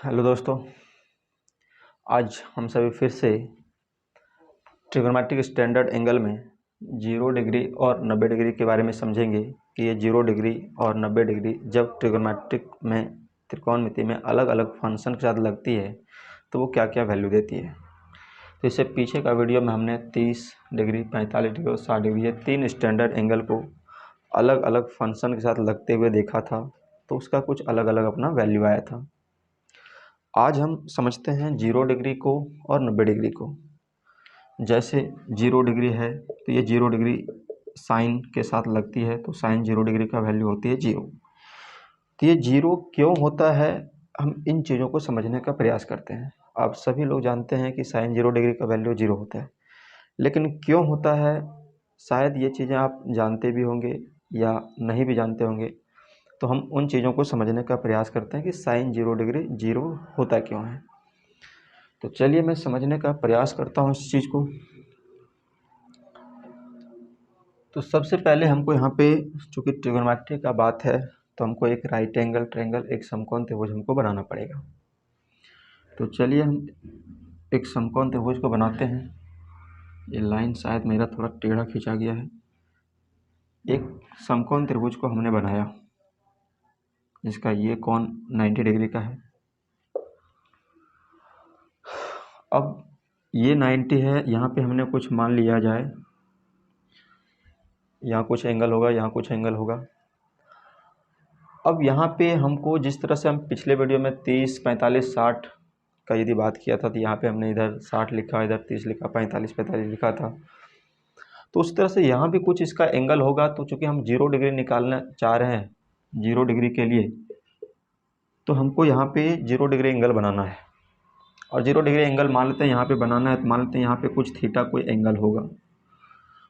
Hello दोस्तों, आज हम सभी फिर से ट्रिग्नोमेट्रिक स्टैंडर्ड एंगल में 0 डिग्री और 90 डिग्री के बारे में समझेंगे कि ये 0 डिग्री और 90 डिग्री जब ट्रिग्नोमेट्रिक में त्रिकोणमिति में अलग अलग फंक्शन के साथ लगती है तो वो क्या क्या वैल्यू देती है। तो इससे पीछे का वीडियो में हमने 30 डिग्री, 45 डिग्री और 60 डिग्री ये 3 स्टैंडर्ड एंगल को अलग अलग फंक्शन के साथ लगते हुए देखा था, तो उसका कुछ अलग अलग अपना वैल्यू आया था। आज हम समझते हैं 0 डिग्री को और 90 डिग्री को। जैसे 0 डिग्री है तो ये 0 डिग्री साइन के साथ लगती है, तो साइन 0 डिग्री का वैल्यू होती है 0। तो ये 0 क्यों होता है, हम इन चीज़ों को समझने का प्रयास करते हैं। आप सभी लोग जानते हैं कि साइन 0 डिग्री का वैल्यू 0 होता है, लेकिन क्यों होता है शायद ये चीज़ें आप जानते भी होंगे या नहीं भी जानते होंगे। तो हम उन चीज़ों को समझने का प्रयास करते हैं कि साइन 0 डिग्री 0 होता क्यों है। तो चलिए मैं समझने का प्रयास करता हूँ इस चीज़ को। तो सबसे पहले हमको यहाँ पे चूँकि ट्रिग्नोमेट्री का बात है तो हमको एक राइट एंगल ट्रायंगल, एक समकोण त्रिभुज हमको बनाना पड़ेगा। तो चलिए हम एक समकोण त्रिभुज को बनाते हैं। ये लाइन शायद मेरा थोड़ा टेढ़ा खींचा गया है। एक समकोण त्रिभुज को हमने बनाया जिसका ये कोण 90 डिग्री का है। अब ये 90 है, यहाँ पे हमने कुछ मान लिया जाए, यहाँ कुछ एंगल होगा, यहाँ कुछ एंगल होगा। अब यहाँ पे हमको जिस तरह से हम पिछले वीडियो में 30, 45, 60 का यदि बात किया था, तो यहाँ पे हमने इधर 60 लिखा, इधर 30 लिखा, 45, 45 लिखा था। तो उस तरह से यहाँ भी कुछ इसका एंगल होगा। तो चूँकि हम 0 डिग्री निकालना चाह रहे हैं 0 डिग्री के लिए, तो हमको यहाँ पे 0 डिग्री एंगल बनाना है। और 0 डिग्री एंगल मान लेते हैं यहाँ पे बनाना है, तो मान लेते हैं यहाँ पे कुछ थीटा कोई एंगल होगा।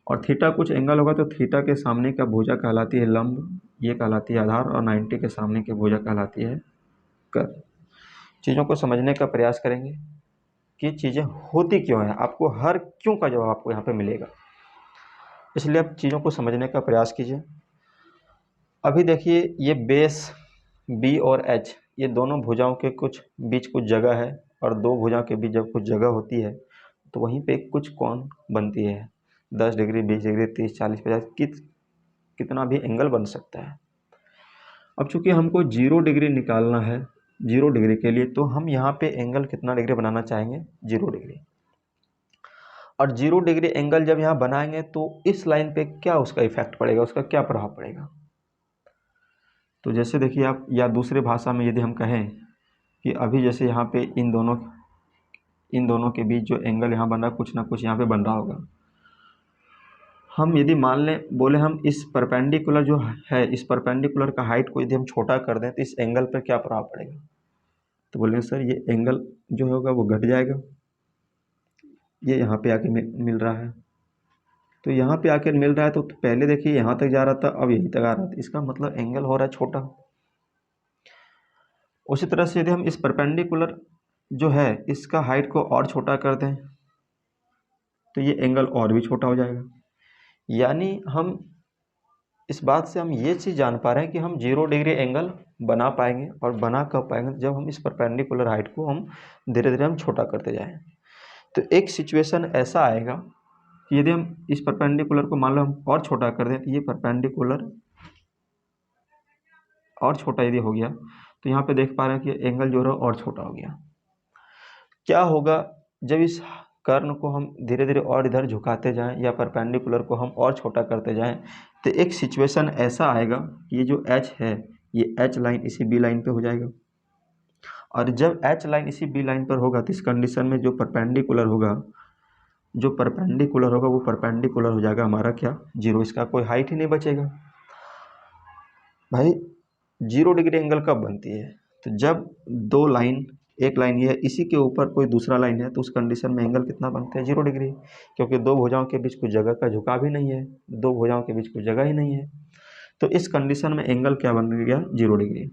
और थीटा कुछ एंगल होगा तो थीटा के सामने का भुजा कहलाती है लंब, ये कहलाती है आधार, और 90 के सामने की भुजा कहलाती है कर्व। चीज़ों को समझने का प्रयास करेंगे कि चीज़ें होती क्यों हैं। आपको हर क्यों का जवाब आपको यहाँ पे मिलेगा, इसलिए आप चीज़ों को समझने का प्रयास कीजिए। अभी देखिए ये बेस बी और एच, ये दोनों भुजाओं के कुछ बीच कुछ जगह है, और दो भुजाओं के बीच जब कुछ जगह होती है तो वहीं पे कुछ कोण बनती है। 10 डिग्री, 20 डिग्री, 30, 40, 50 कितना भी एंगल बन सकता है। अब चूंकि हमको 0 डिग्री निकालना है 0 डिग्री के लिए, तो हम यहाँ पे एंगल कितना डिग्री बनाना चाहेंगे, 0 डिग्री। और 0 डिग्री एंगल जब यहाँ बनाएंगे तो इस लाइन पे क्या उसका इफेक्ट पड़ेगा, उसका क्या प्रभाव पड़ेगा। तो जैसे देखिए आप, या दूसरे भाषा में यदि हम कहें कि अभी जैसे यहाँ पे इन दोनों के बीच जो एंगल यहाँ बन रहा है, कुछ ना कुछ यहाँ पे बन रहा होगा। हम यदि मान लें, बोले हम इस परपेंडिकुलर जो है, इस परपेंडिकुलर का हाइट को यदि हम छोटा कर दें तो इस एंगल पर क्या प्रभाव पड़ेगा। तो बोलेंगे सर ये एंगल जो होगा वो घट जाएगा, ये यहाँ पे आके मिल रहा है। तो यहाँ पे आके मिल रहा है तो पहले देखिए यहाँ तक जा रहा था, अब यहीं तक आ रहा था, इसका मतलब एंगल हो रहा है छोटा। उसी तरह से यदि हम इस परपेंडिकुलर जो है इसका हाइट को और छोटा कर दें तो ये एंगल और भी छोटा हो जाएगा। यानी हम इस बात से हम ये चीज़ जान पा रहे हैं कि हम 0 डिग्री एंगल बना पाएंगे, और बना कब पाएंगे, जब हम इस परपेंडिकुलर हाइट को हम धीरे धीरे हम छोटा करते जाएं। तो एक सिचुएशन ऐसा आएगा कि यदि हम इस परपेंडिकुलर को मान लो हम और छोटा कर दें, तो ये परपेंडिकुलर और छोटा यदि हो गया तो यहाँ पे देख पा रहे हैं कि एंगल जो है और छोटा हो गया। क्या होगा जब इस कर्ण को हम धीरे धीरे और इधर झुकाते जाएं या परपेंडिकुलर को हम और छोटा करते जाएं, तो एक सिचुएशन ऐसा आएगा कि ये जो एच है, ये एच लाइन इसी बी लाइन पे हो जाएगा। और जब एच लाइन इसी बी लाइन पर होगा तो इस कंडीशन में जो परपेंडिकुलर होगा वो परपेंडिकुलर हो जाएगा हमारा क्या, 0। इसका कोई हाइट ही नहीं बचेगा। भाई 0 डिग्री एंगल कब बनती है, तो जब दो लाइन, एक लाइन ये है, इसी के ऊपर कोई दूसरा लाइन है, तो उस कंडीशन में एंगल कितना बनता है, 0 डिग्री। क्योंकि दो भुजाओं के बीच कुछ जगह का झुकाव ही नहीं है, दो भुजाओं के बीच कुछ जगह ही नहीं है, तो इस कंडीशन में एंगल क्या बन गया, 0 डिग्री।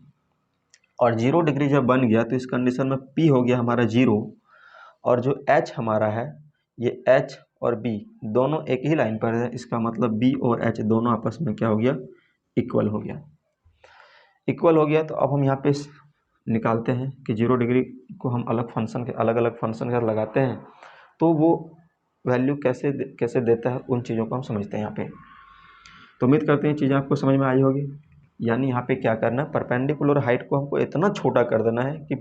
और 0 डिग्री जब बन गया तो इस कंडीशन में P हो गया हमारा 0, और जो H हमारा है, ये H और B दोनों एक ही लाइन पर है। इसका मतलब B और H दोनों आपस में क्या हो गया, इक्वल हो गया। तो अब हम यहाँ पे निकालते हैं कि 0 डिग्री को हम अलग फंक्शन के अलग अलग फंक्शन के साथ लगाते हैं तो वो वैल्यू कैसे देता है, उन चीज़ों को हम समझते हैं यहाँ पे। तो उम्मीद करते हैं चीज़ें आपको समझ में आई होगी। यानी यहाँ पे क्या करना है, परपेंडिकुलर हाइट को हमको इतना छोटा कर देना है कि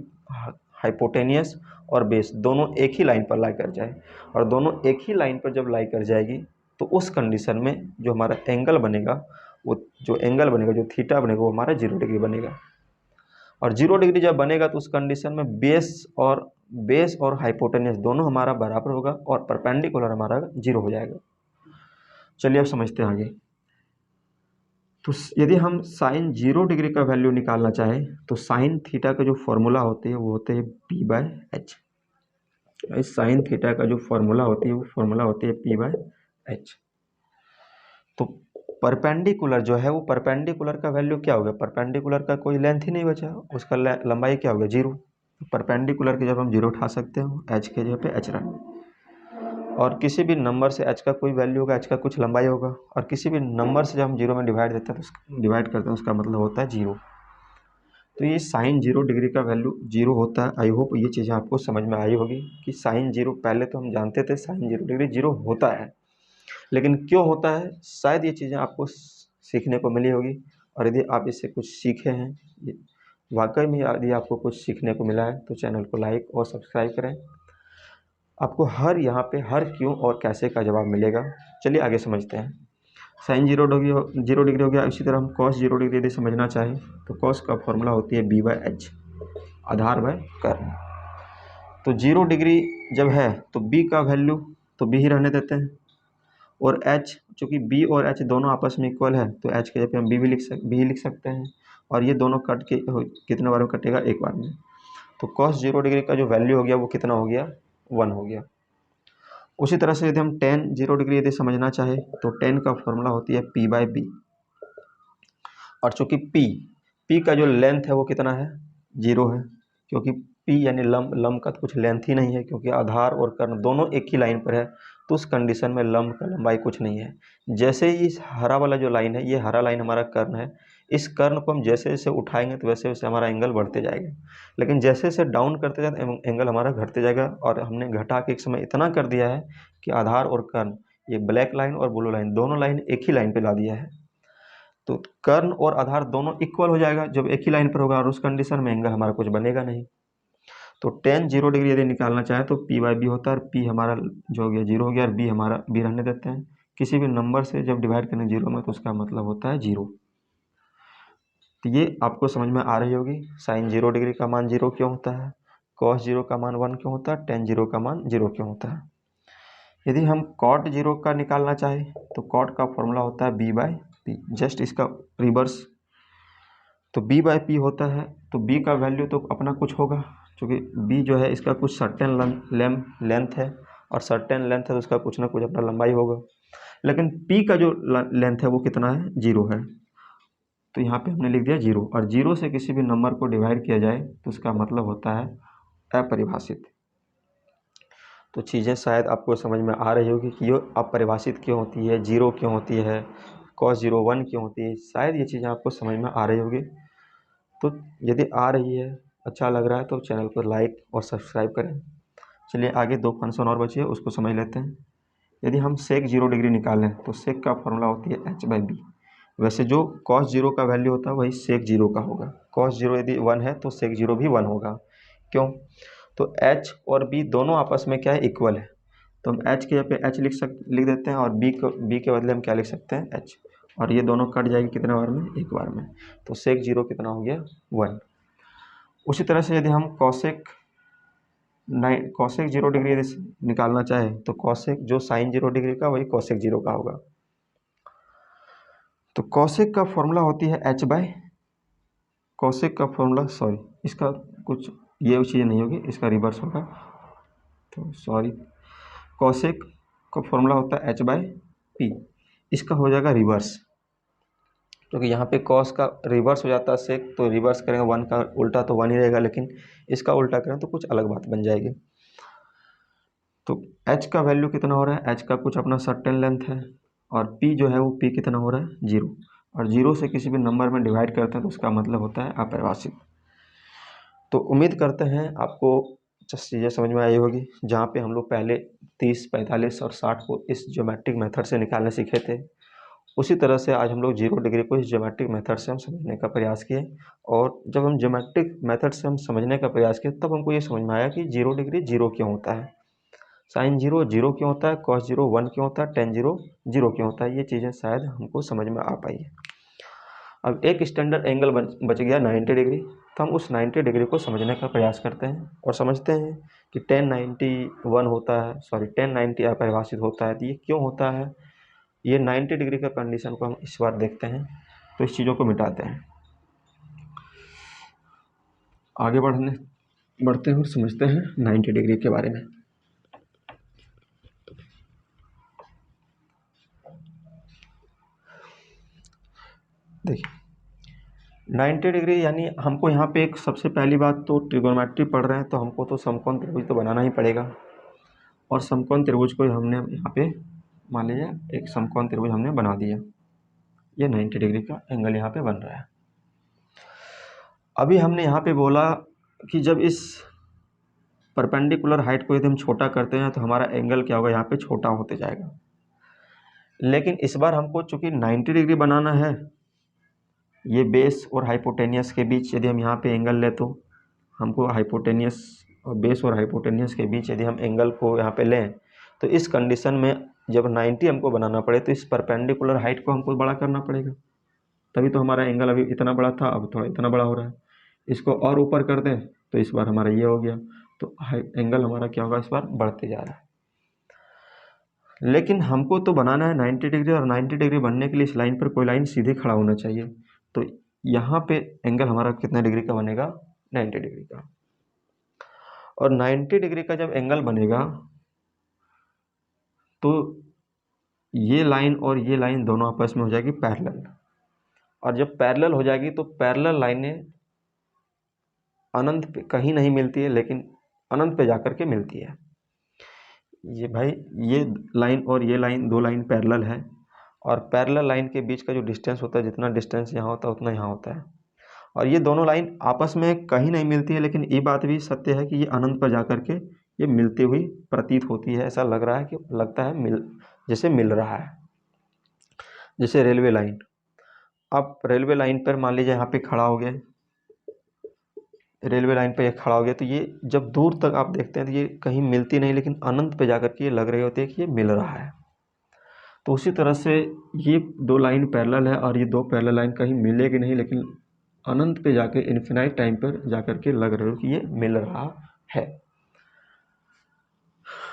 हाइपोटेनियस और बेस दोनों एक ही लाइन पर लाई कर जाए, और दोनों एक ही लाइन पर जब लाई कर जाएगी तो उस कंडीशन में जो हमारा एंगल बनेगा, वो जो एंगल बनेगा, जो थीटा बनेगा, वो हमारा 0 डिग्री बनेगा। और 0 डिग्री जब बनेगा तो उस कंडीशन में बेस और हाइपोटेनियस दोनों हमारा बराबर होगा और परपेंडिकुलर हमारा 0 हो जाएगा। चलिए अब समझते हैं आगे। तो यदि हम साइन 0 डिग्री का वैल्यू निकालना चाहें तो साइन थीटा का जो फॉर्मूला होती है वो होते हैं P/H। इस साइन थीटा का जो फॉर्मूला होती है वो फॉर्मूला होती है P/H। तो परपेंडिकुलर जो है वो परपेंडिकुलर का वैल्यू क्या होगा, परपेंडिकुलर का कोई लेंथ ही नहीं बचा, उसका लंबाई क्या होगा, 0। परपेंडिकुलर की जब हम 0 उठा सकते हैं एच के जगह पे एच रन, और किसी भी नंबर से एच का कोई वैल्यू होगा, एच का कुछ लंबाई होगा, और किसी भी नंबर से जब हम 0 में डिवाइड देते हैं तो डिवाइड करते हैं उसका मतलब होता है 0। तो ये साइन 0 डिग्री का वैल्यू 0 होता है। आई होप ये चीज़ें आपको समझ में आई होगी कि साइन 0, पहले तो हम जानते थे साइन 0 डिग्री 0 होता है, लेकिन क्यों होता है शायद ये चीज़ें आपको सीखने को मिली होगी। और यदि आप इससे कुछ सीखे हैं, वाकई में यदि आपको कुछ सीखने को मिला है तो चैनल को लाइक और सब्सक्राइब करें। आपको हर यहाँ पे हर क्यों और कैसे का जवाब मिलेगा। चलिए आगे समझते हैं। साइन 0 डिग्री हो गया। इसी तरह हम कॉस 0 डिग्री यदि समझना चाहें तो कॉस का फॉर्मूला होती है B/H, आधार बाय कर्ण। तो 0 डिग्री जब है तो B का वैल्यू तो B ही रहने देते हैं, और H चूँकि B और H दोनों आपस में इक्वल है तो H के जगह पे हम B लिख सकते हैं, और ये दोनों कट के कितने बार में कटेगा, एक बार में। तो कॉस 0 डिग्री का जो वैल्यू हो गया वो कितना हो गया, 1 हो गया। उसी तरह से यदि हम tan 0 डिग्री यदि समझना चाहे तो tan का फॉर्मूला होती है P/B, और चूँकि P का जो लेंथ है वो कितना है, 0 है, क्योंकि P यानी लंब का तो कुछ लेंथ ही नहीं है, क्योंकि आधार और कर्ण दोनों एक ही लाइन पर है, तो उस कंडीशन में लंब का लंबाई कुछ नहीं है। जैसे ही इस हरा वाला जो लाइन है, ये हरा लाइन हमारा कर्ण है, इस कर्ण को हम जैसे जैसे उठाएंगे तो वैसे वैसे हमारा एंगल बढ़ते जाएगा, लेकिन जैसे जैसे डाउन करते जाए एंगल हमारा घटते जाएगा। और हमने घटा के एक समय इतना कर दिया है कि आधार और कर्ण, ये ब्लैक लाइन और ब्लू लाइन दोनों लाइन एक ही लाइन पर ला दिया है, तो कर्ण और आधार दोनों इक्वल हो जाएगा जब एक ही लाइन पर होगा, और उस कंडीशन में एंगल हमारा कुछ बनेगा नहीं। तो tan 0 डिग्री यदि निकालना चाहे तो P/B होता है, और P हमारा जो हो गया 0 हो गया, और B हमारा B रहने देते हैं। किसी भी नंबर से जब डिवाइड करें 0 में तो उसका मतलब होता है 0। तो ये आपको समझ में आ रही होगी साइन 0 डिग्री का मान 0 क्यों होता है, cos 0 का मान 1 क्यों होता है, tan 0 का मान 0 क्यों होता है। यदि हम cot 0 का निकालना चाहें तो cot का फॉर्मूला होता है B/P, जस्ट इसका रिवर्स। तो B/P होता है, तो B का वैल्यू तो अपना कुछ होगा, क्योंकि B जो है इसका कुछ सर्टेन लेंथ है, और सर्टेन लेंथ है तो उसका कुछ ना कुछ अपना लंबाई होगा, लेकिन P का जो लेंथ है वो कितना है, 0 है। तो यहाँ पे हमने लिख दिया 0, और 0 से किसी भी नंबर को डिवाइड किया जाए तो उसका मतलब होता है अपरिभाषित। तो चीज़ें शायद आपको समझ में आ रही होगी कि ये अपरिभाषित क्यों होती है, 0 क्यों होती है, cos 0 1 क्यों होती है, शायद ये चीज़ें आपको समझ में आ रही होगी। तो यदि आ रही है, अच्छा लग रहा है तो चैनल को लाइक और सब्सक्राइब करें। चलिए आगे 2 फंक्शन और बची है, उसको समझ लेते हैं। यदि हम सेक 0 डिग्री निकालें तो सेक का फॉर्मूला होती है H/B। वैसे जो cos 0 का वैल्यू होता है वही सेक 0 का होगा। cos 0 यदि 1 है तो सेक 0 भी 1 होगा। क्यों, तो H और B दोनों आपस में क्या है, इक्वल है, तो हम H के जगह पे H लिख देते हैं, और B के बदले हम क्या लिख सकते हैं, H, और ये दोनों कट जाएगी कितने बार में, एक बार में। तो सेक 0 कितना हो गया, 1। उसी तरह से यदि हम कॉसेक 0 डिग्री यदि निकालना चाहे तो कॉसेक जो साइन 0 डिग्री का वही कॉसेक 0 का होगा। तो कॉसेक का फॉर्मूला होती है कॉसेक का फॉर्मूला, सॉरी इसका कुछ ये चीज़ नहीं होगी, इसका रिवर्स होगा, तो सॉरी, कॉसेक का फॉर्मूला होता है H/P, इसका हो जाएगा रिवर्स, क्योंकि यहाँ पे कॉस का रिवर्स हो जाता है सेक, तो रिवर्स करेंगे 1 का उल्टा तो 1 ही रहेगा, लेकिन इसका उल्टा करें तो कुछ अलग बात बन जाएगी। तो H का वैल्यू कितना हो रहा है, H का कुछ अपना सर्टेन लेंथ है, और P जो है वो P कितना हो रहा है, 0, और 0 से किसी भी नंबर में डिवाइड करते हैं तो उसका मतलब होता है अपरिभाषित। तो उम्मीद करते हैं आपको चीज़ें समझ में आई होगी। जहाँ पे हम लोग पहले 30, 45 और 60 को इस ज्योमेट्रिक मेथड से निकालने सीखे थे, उसी तरह से आज हम लोग 0 डिग्री को इस ज्योमेट्रिक मेथड से हम समझने का प्रयास किए। और जब हम ज्योमेट्रिक मेथड से हम समझने का प्रयास किए तब हमको ये समझ में आया कि 0 डिग्री 0 क्यों होता है, साइन 0 0 क्यों होता है, कॉस 0 1 क्यों होता है, टेन 0 0 क्यों होता है। ये चीज़ें शायद हमको समझ में आ पाई है। अब एक स्टैंडर्ड एंगल बच गया 90 डिग्री, तो हम उस 90 डिग्री को समझने का प्रयास करते हैं और समझते हैं कि 1091 होता है, सॉरी 1090 अपरिभाषित होता है। तो ये क्यों होता है, ये 90 डिग्री का कंडीशन को हम इस बार देखते हैं। तो इस चीज़ों को मिटाते हैं, आगे बढ़ते हैं और समझते हैं 90 डिग्री के बारे में। देखिए 90 डिग्री यानी हमको यहाँ पे एक सबसे पहली बात तो ट्रिगोनोमेट्री पढ़ रहे हैं तो हमको तो समकोण त्रिभुज तो बनाना ही पड़ेगा। और समकोण त्रिभुज को हमने यहाँ पे मान लीजिए एक समकोण त्रिभुज हमने बना दिया, ये 90 डिग्री का एंगल यहाँ पे बन रहा है। अभी हमने यहाँ पे बोला कि जब इस परपेंडिकुलर हाइट को यदि हम छोटा करते हैं तो हमारा एंगल क्या होगा, यहाँ पे छोटा होते जाएगा। लेकिन इस बार हमको चूंकि 90 डिग्री बनाना है, ये बेस और हाइपोटेनियस के बीच यदि हम यहाँ पे एंगल ले तो हमको हाइपोटेनियस और बेस और हाइपोटेनियस के बीच यदि हम एंगल को यहाँ पे लें तो इस कंडीशन में जब 90 हमको बनाना पड़े तो इस परपेंडिकुलर हाइट को हमको बड़ा करना पड़ेगा। तभी तो हमारा एंगल अभी इतना बड़ा था, अब थोड़ा इतना बड़ा हो रहा है। इसको और ऊपर कर दें तो इस बार हमारा ये हो गया, तो एंगल हमारा क्या होगा, इस बार बढ़ते जा रहा है। लेकिन हमको तो बनाना है 90 डिग्री, और 90 डिग्री बनने के लिए इस लाइन पर कोई लाइन सीधे खड़ा होना चाहिए। तो यहाँ पे एंगल हमारा कितने डिग्री का बनेगा, 90 डिग्री का। और 90 डिग्री का जब एंगल बनेगा तो ये लाइन और ये लाइन दोनों आपस में हो जाएगी पैरेलल। और जब पैरेलल हो जाएगी तो पैरेलल लाइनें अनंत पे कहीं नहीं मिलती है, लेकिन अनंत पे जाकर के मिलती है। ये भाई ये लाइन और ये लाइन, दो लाइन पैरेलल है, और पैरेलल लाइन के बीच का जो डिस्टेंस होता है, जितना डिस्टेंस यहाँ होता है उतना यहाँ होता है। और ये दोनों लाइन आपस में कहीं नहीं मिलती है, लेकिन ये बात भी सत्य है कि ये अनंत पर जाकर के ये मिलती हुई प्रतीत होती है। ऐसा लग रहा है कि लगता है जैसे मिल रहा है, जैसे रेलवे लाइन। अब रेलवे लाइन पर मान लीजिए यहाँ पे खड़ा हो गया, रेलवे लाइन पे ये खड़ा हो गया, तो ये जब दूर तक आप देखते हैं तो ये कहीं मिलती नहीं, लेकिन अनंत पे जाकर के ये लग रही होती है कि ये मिल रहा है। तो उसी तरह से ये दो लाइन पैरेलल है और ये दो पैरेलल लाइन कहीं मिलेगी नहीं, लेकिन अनंत पे जाके इन्फिनाइट टाइम पर जाकर के लग रहा है कि ये मिल रहा है।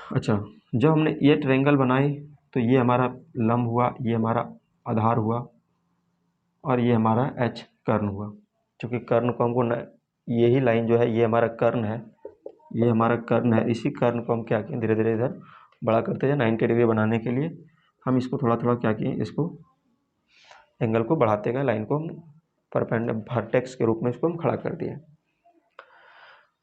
अच्छा, जब हमने ये ट्रायंगल बनाई तो ये हमारा लंब हुआ, ये हमारा आधार हुआ, और ये हमारा एच कर्ण हुआ। क्योंकि कर्ण को हमको यही लाइन जो है ये हमारा कर्ण है, ये हमारा कर्ण है। इसी कर्ण को हम क्या किए, धीरे धीरे इधर बड़ा करते जाए। 90 डिग्री बनाने के लिए हम इसको थोड़ा थोड़ा क्या किए, इसको एंगल को बढ़ाते गए, लाइन को हम वर्टेक्स के रूप में इसको हम खड़ा कर दिए।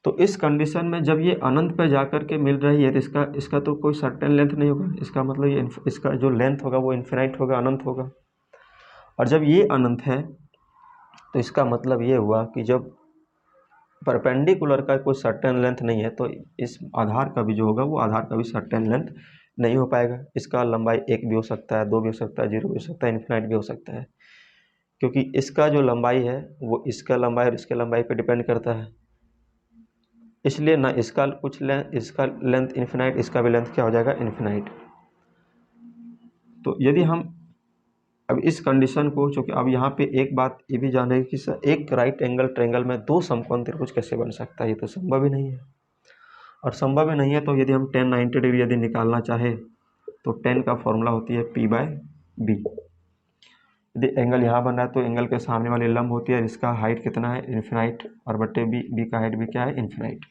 तो इस कंडीशन में जब ये अनंत पे जाकर के मिल रही है तो इसका तो कोई सर्टेन लेंथ नहीं होगा। इसका मतलब ये इसका जो लेंथ होगा वो इन्फिनाइट होगा, अनंत होगा। और जब ये अनंत है तो इसका मतलब ये हुआ कि जब परपेंडिकुलर का कोई सर्टेन लेंथ नहीं है तो इस आधार का भी जो होगा वो आधार का भी सर्टेन लेंथ नहीं हो पाएगा। इसका लंबाई 1 भी हो सकता है, 2 भी हो सकता है, 0 भी हो सकता है, इन्फिनाइट भी हो सकता है। क्योंकि इसका जो लंबाई है वो इसका लंबाई और इसके लंबाई पर डिपेंड करता है। इसलिए ना इसका कुछ इसका लेंथ इन्फिनाइट, इसका भी लेंथ क्या हो जाएगा, इन्फिनाइट। तो यदि हम अब इस कंडीशन को, चूँकि अब यहाँ पे एक बात ये भी जान रहे कि सर एक राइट एंगल ट्रायंगल में दो समकोण त्रिभुज कैसे बन सकता है, ये तो संभव ही नहीं है। और संभव ही नहीं है तो यदि हम 1090 डिग्री यदि निकालना चाहे तो 10 का फॉर्मूला होती है P/B। यदि एंगल यहाँ बन रहा है तो एंगल के सामने वाली लंब होती है, इसका हाइट कितना है, इन्फिनाइट, और बट्टे बी का हाइट भी क्या है, इन्फिनाइट।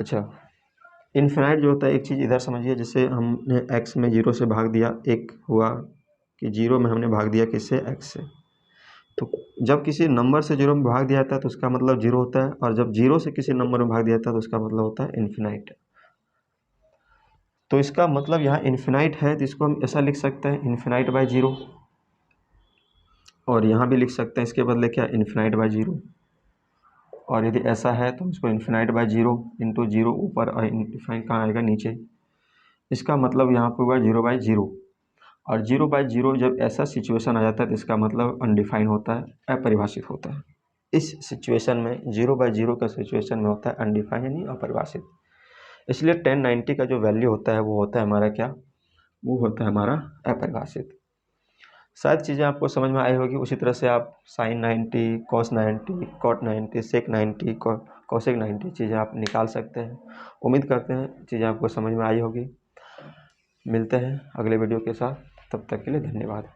अच्छा, इन्फिनाइट जो होता है, एक चीज़ इधर समझिए, जैसे हमने x में 0 से भाग दिया, एक हुआ कि 0 में हमने भाग दिया किससे, x से। तो जब किसी नंबर से 0 में भाग दिया जाता है तो उसका मतलब 0 होता है, और जब 0 से किसी नंबर में भाग दिया जाता है तो उसका मतलब होता है इन्फिनाइट। तो इसका मतलब यहाँ इन्फिनाइट है तो इसको हम ऐसा लिख सकते हैं, इन्फिनाइट बाय 0, और यहाँ भी लिख सकते हैं इसके बदले क्या, इन्फिनाइट बाय 0। और यदि ऐसा है तो इसको infinite by zero into zero ऊपर और इनफाइनाइट कहाँ आएगा, नीचे। इसका मतलब यहाँ पर हुआ 0/0, और 0/0 जब ऐसा सिचुएशन आ जाता है तो इसका मतलब अनडिफाइन होता है, अपरिभाषित होता है। इस सिचुएशन में 0/0 का सिचुएशन में होता है अनडिफाइन यानी अपरिभाषित। इसलिए 1090 का जो वैल्यू होता है वो होता है हमारा क्या, वो होता है हमारा अपरिभाषित। शायद चीज़ें आपको समझ में आई होगी। उसी तरह से आप sin 90, cos 90, cot 90, sec 90, cosec 90 चीज़ें आप निकाल सकते हैं। उम्मीद करते हैं चीज़ें आपको समझ में आई होगी। मिलते हैं अगले वीडियो के साथ, तब तक के लिए धन्यवाद।